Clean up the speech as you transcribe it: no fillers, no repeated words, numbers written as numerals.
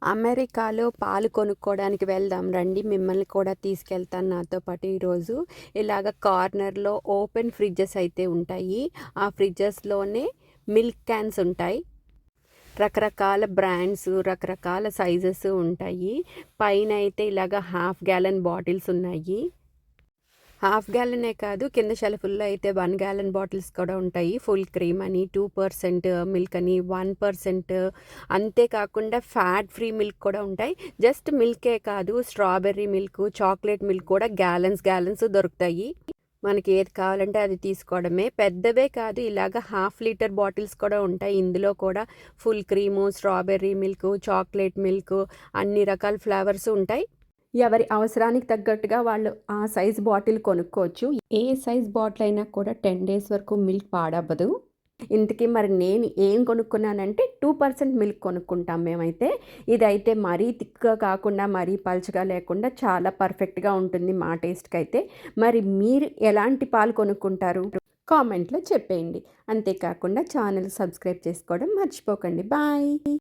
అమెరికాలో పాలు కొనుక్కోవడానికి వెళ్దాం రండి, మిమ్మల్ని కూడా తీసుకెళ్తాను నాతో పాటు. ఈరోజు ఇలాగ కార్నర్లో ఓపెన్ ఫ్రిడ్జెస్ అయితే ఉంటాయి. ఆ ఫ్రిడ్జెస్లోనే మిల్క్ క్యాన్స్ ఉంటాయి. రకరకాల బ్రాండ్స్, రకరకాల సైజెస్ ఉంటాయి. పైన అయితే ఇలాగ హాఫ్ గ్యాలన్ బాటిల్స్ ఉన్నాయి. హాఫ్ గ్యాలనే కాదు, కింద షెల్ఫుల్లో అయితే 1 గ్యాలన్ బాటిల్స్ కూడా ఉంటాయి. ఫుల్ క్రీమ్ అని, 2% మిల్క్ అని, 1%. అంతేకాకుండా ఫ్యాట్ ఫ్రీ మిల్క్ కూడా ఉంటాయి. జస్ట్ మిల్కే కాదు, స్ట్రాబెర్రీ మిల్క్, చాక్లెట్ మిల్క్ కూడా గ్యాలన్స్ దొరుకుతాయి. మనకి ఏది కావాలంటే అది తీసుకోవడమే. పెద్దవే కాదు, ఇలాగ హాఫ్ లీటర్ బాటిల్స్ కూడా ఉంటాయి. ఇందులో కూడా full cream, strawberry milk, chocolate milk, అన్ని రకాల ఫ్లేవర్స్ ఉంటాయి. ఎవరి అవసరానికి తగ్గట్టుగా వాళ్ళు ఆ సైజ్ బాటిల్ కొనుక్కోవచ్చు. ఏ సైజ్ బాటిల్ అయినా కూడా 10 డేస్ వరకు మిల్క్ పాడవ్వదు. ఇంతకీ మరి నేను ఏం కొనుక్కున్నానంటే 2% మిల్క్ కొనుక్కుంటాం మేమైతే. ఇదైతే మరీ థిక్గా కాకుండా మరీ పల్చగా లేకుండా చాలా పర్ఫెక్ట్గా ఉంటుంది మా టేస్ట్కి అయితే. మరి మీరు ఎలాంటి పాలు కొనుక్కుంటారు? కామెంట్లో చెప్పేయండి. అంతేకాకుండా ఛానల్ సబ్స్క్రైబ్ చేసుకోవడం మర్చిపోకండి. బాయ్.